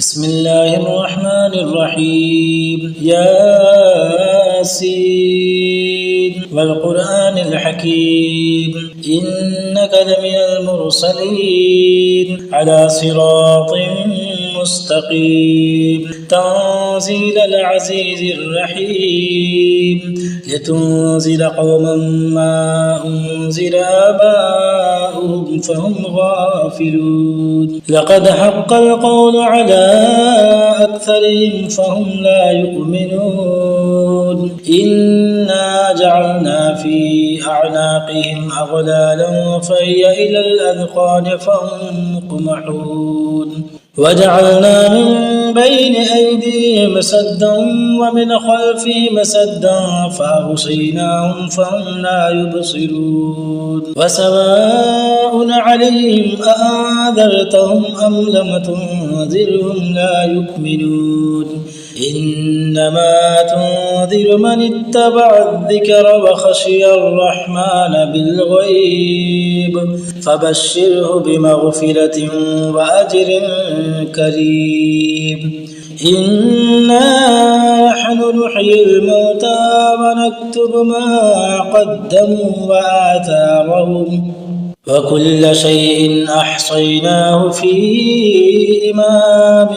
بسم الله الرحمن الرحيم ياسين والقرآن الحكيم إنك لمن المرسلين على صراط مستقيم تنزيل العزيز الرحيم لتنزل قوما ما أنزل آباؤهم فهم غافلون لقد حق القول على أكثرهم فهم لا يؤمنون إنا جعلنا في أعناقهم أغلالا فهي إلى الأذقان فهم مقمحون وجعلنا من بين أيديهم سدا ومن خلفهم سدا فأغشيناهم فهم لا يبصرون وسواء عليهم أأنذرتهم أم لم تنذرهم لا يؤمنون إنما تنذر من اتبع الذكر وخشي الرحمن بالغيب فبشره بمغفرة وأجر كريم إنا نحن نحيي الموتى ونكتب ما قدموا وآثارهم وكل شيء أحصيناه في إمام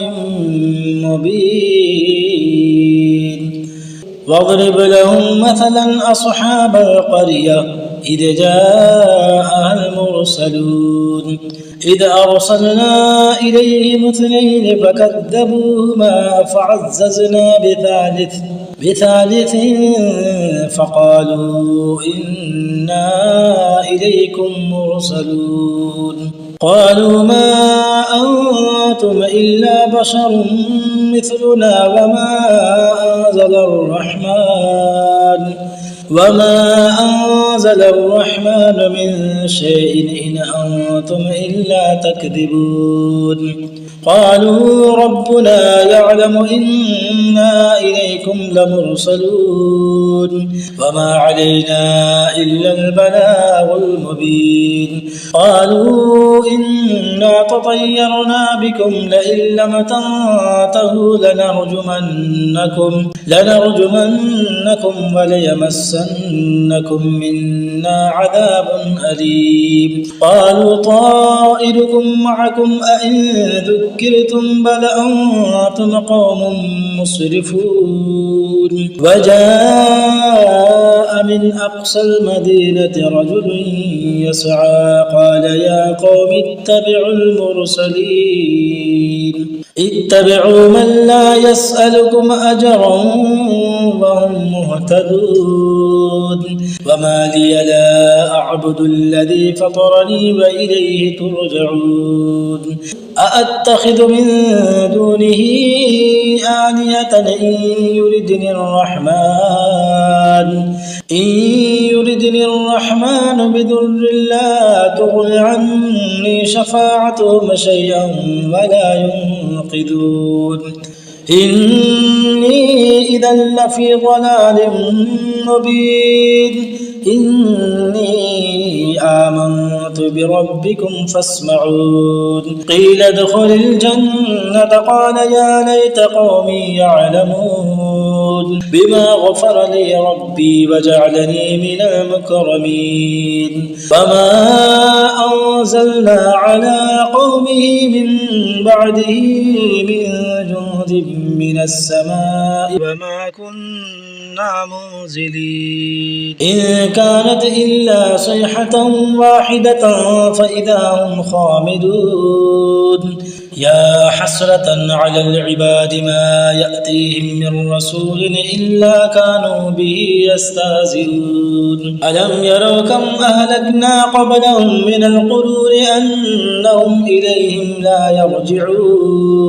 مبين واضرب لهم مثلا أصحاب القرية إذ جاءها المرسلون إذ أرسلنا إليهم اثنين فكذبوهما فعززنا بثالث فقالوا إنا إليكم مرسلون قالوا ما أنتم إلا بشر مثلنا وما أنزل الرحمن من شيء إن أنتم إلا تكذبون قالوا ربنا يعلم إنا إليكم لمرسلون وما علينا إلا البلاغ المبين قالوا إنا تطيرنا بكم لئن لم تنتهوا لنرجمنكم وليمسنكم منا عذاب أليم قالوا طائركم معكم أئن ذكرتم بل أنتم قوم مسرفون وجاء من أقصى المدينة رجل يسعى قال يا قوم اتبعوا من لا يسألكم أجرا وهم مهتدون وما لي لا أعبد الذي فطرني وإليه ترجعون أأتخذ من دونه آلهة إن يردني الرحمن بضر لا تغن عني شفاعتهم شيئا ولا ينقذون إني إذا لفي ضلال مبين إني آمنت بربكم فاسمعون قيل ادخل الجنة قال يا ليت قومي يعلمون بما غفر لي ربي وجعلني من المكرمين فما أنزلنا على قومه من بعده من جند من السماء وما كنا منزلين إن كانت إلا صيحة واحدة فإذا هم خامدون يا حسرة على العباد ما يأتيهم من رسول إلا كانوا به يستهزئون ألم يروا كم أهلكنا قبلهم من القرون أنهم إليهم لا يرجعون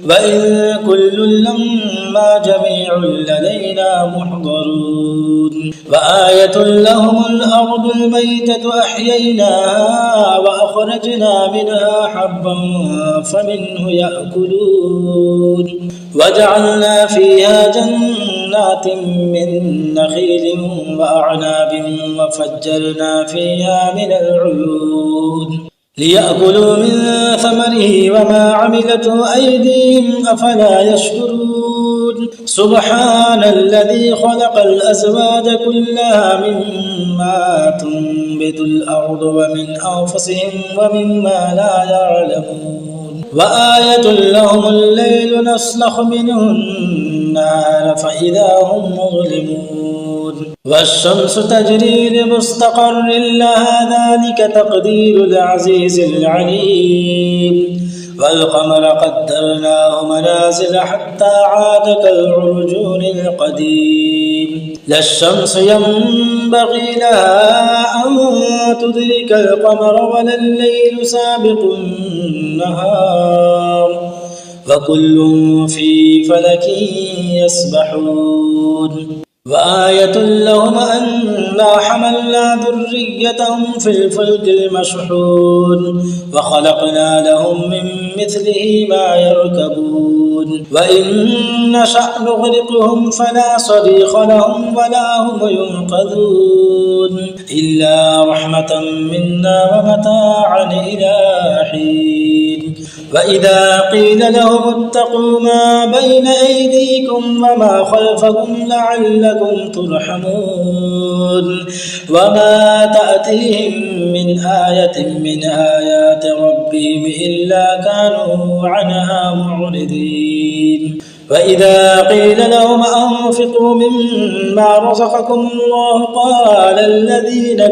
وإن كل لما جميع لدينا محضرون وآية لهم الأرض الميتة أحييناها وأخرجنا منها حبا فمنه يأكلون وجعلنا فيها جنات من نخيل وأعناب وفجرنا فيها من العيون ليأكلوا من ثمره وما عملته أيديهم أفلا يشكرون سبحان الذي خلق الأزواج كلها مما تنبت الأرض ومن أنفسهم ومما لا يعلمون وآية لهم الليل نسلخ منه النهار فإذا هم مظلمون والشمس تجري لمستقر لها ذلك تقدير العزيز العليم والقمر قدرناه منازل حتى عاد كالعرجون القديم لا الشمس ينبغي لها أن تدرك القمر ولا الليل سابق النهار وكل في فلك يسبحون وآية لهم أنا حملنا ذريتهم في الفلك المشحون وخلقنا لهم من مثله ما يركبون وإن نشأ نغرقهم فلا صريخ لهم ولا هم ينقذون إلا رحمة منا ومتاعا إلى حين وإذا قيل لهم اتقوا ما بين أيديكم وما خلفكم لعلكم ترحمون وما تأتيهم من آية من آيات ربهم إلا كانوا عنها معرضين وإذا قيل لهم أنفقوا مما رزقكم الله قال الذين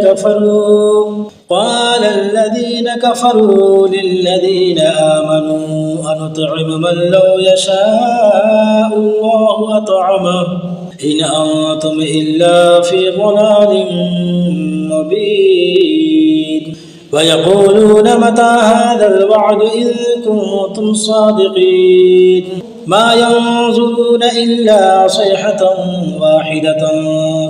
كفروا للذين آمنوا أنطعم من لو يشاء الله أطعمه إن أنتم إلا في ضلال مبين ويقولون متى هذا الوعد إن كنتم صادقين ما ينظرون إلا صيحة واحدة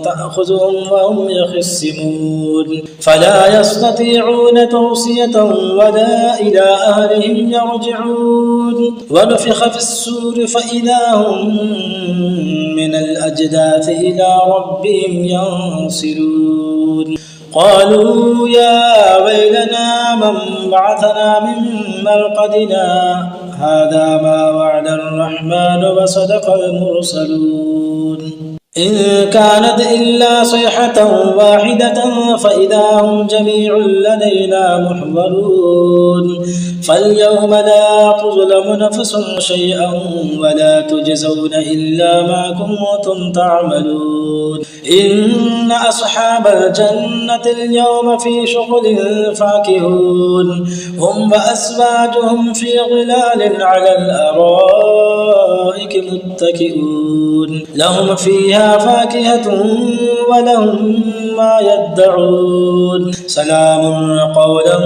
تأخذهم وهم يخصمون فلا يستطيعون توصية ولا إلى أهلهم يرجعون ونفخ في السور فإذا هم من الأجداث إلى ربهم ينصرون قالوا يا ويلنا من بعثنا من مرقدنا هذا ما وعد الرحمن وصدق المرسلون إن كانت إلا صيحة واحدة فإذا هم جميع لدينا محضرون فاليوم لا تظلم نفس شيئا ولا تجزون إلا ما كنتم تعملون إن أصحاب الجنة اليوم في شغل فاكهون هم وأزواجهم في ظلال على الأرائك متكئون لهم فيها فاكهة ولهم ما يدعون سلام قولا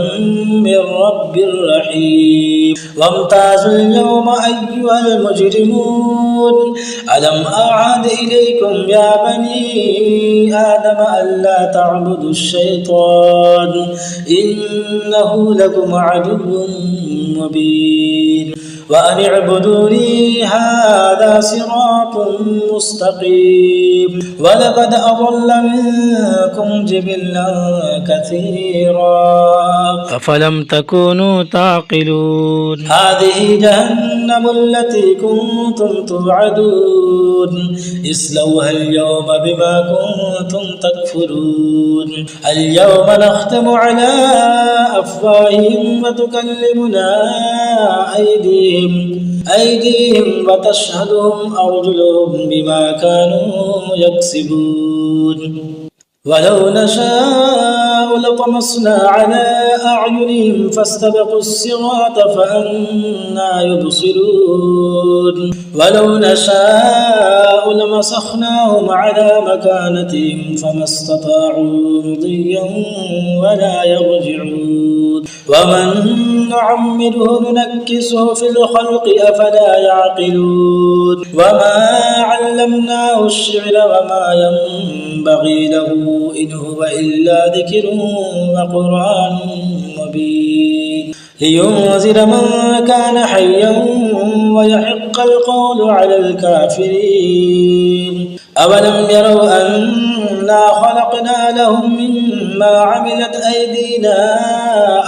من رب رحيم وامتازوا اليوم أيها المجرمون ألم أعهد إليكم يا بني آدم ألا تعبدوا الشيطان إنه لكم عدو مبين وأن اعبدوني هذا صراط مستقيم ولقد أضل منكم جبلا كثيرا أفلم تكونوا تعقلون هذه جهنم التي كنتم توعدون اصلوها اليوم بما كنتم تكفرون اليوم نختم على أفواههم وتكلمنا أيديهم وتشهدهم أرجلهم بما كانوا يكسبون ولو نشاء لطمسنا على أعينهم فاستبقوا الصراط فأنى يبصرون ولو نشاء لمسخناهم على مكانتهم فما استطاعوا مضيا ولا يرجعون ومن نعمره ننكسه في الخلق أفلا يعقلون وما علمناه الشعر وما ينبغي له إن هو إلا ذكر وقرآن مبين لينذر من كان حيا ويحق القول على الكافرين أولم يروا أنا خلقنا لهم مما عملت أيدينا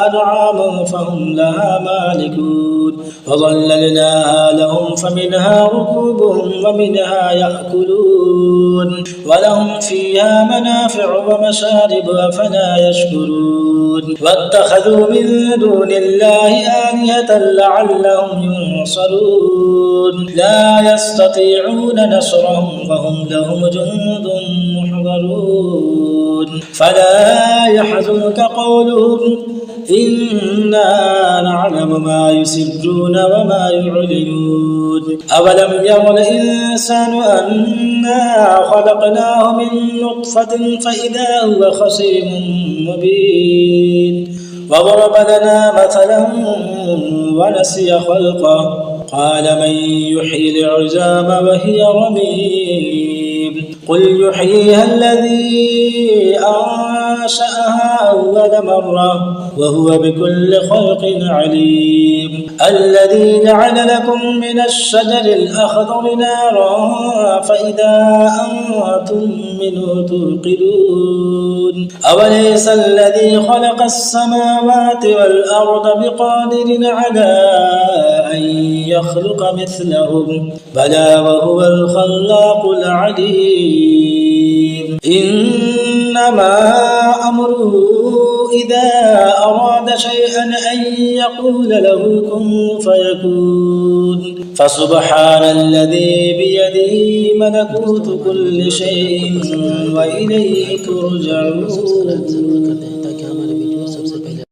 أنعاما فهم لها مالكون وظللناها لهم فمنها ركوبهم ومنها يأكلون ولهم فيها منافع ومشارب أفلا يشكرون واتخذوا من دون الله آلهة لعلهم ينصرون لا يستطيعون نصرهم وهم لهم جند محضرون فلا يحزنك قولهم إنا نعلم ما يسرون وما يعلنون أولم ير الإنسان أنا خلقناه من نطفة فإذا هو خصيم مبين وضرب لنا مثلا ونسي خلقه قال من يحيي العظام وهي رميم قل يحييها الذي أنشأها أول مرة وهو بكل خلق عليم الذي جعل لكم من الشجر الأخضر نارا فإذا أنتم منه توقدون أوليس الذي خلق السماوات والأرض بقادر على أن يخلق مثلهم بلى وهو الخلاق العليم إنما أمره إذا أراد شيئا أن يقول له كن فيكون فسبحان الذي بيده ملكوت كل شيء وإليه ترجعون.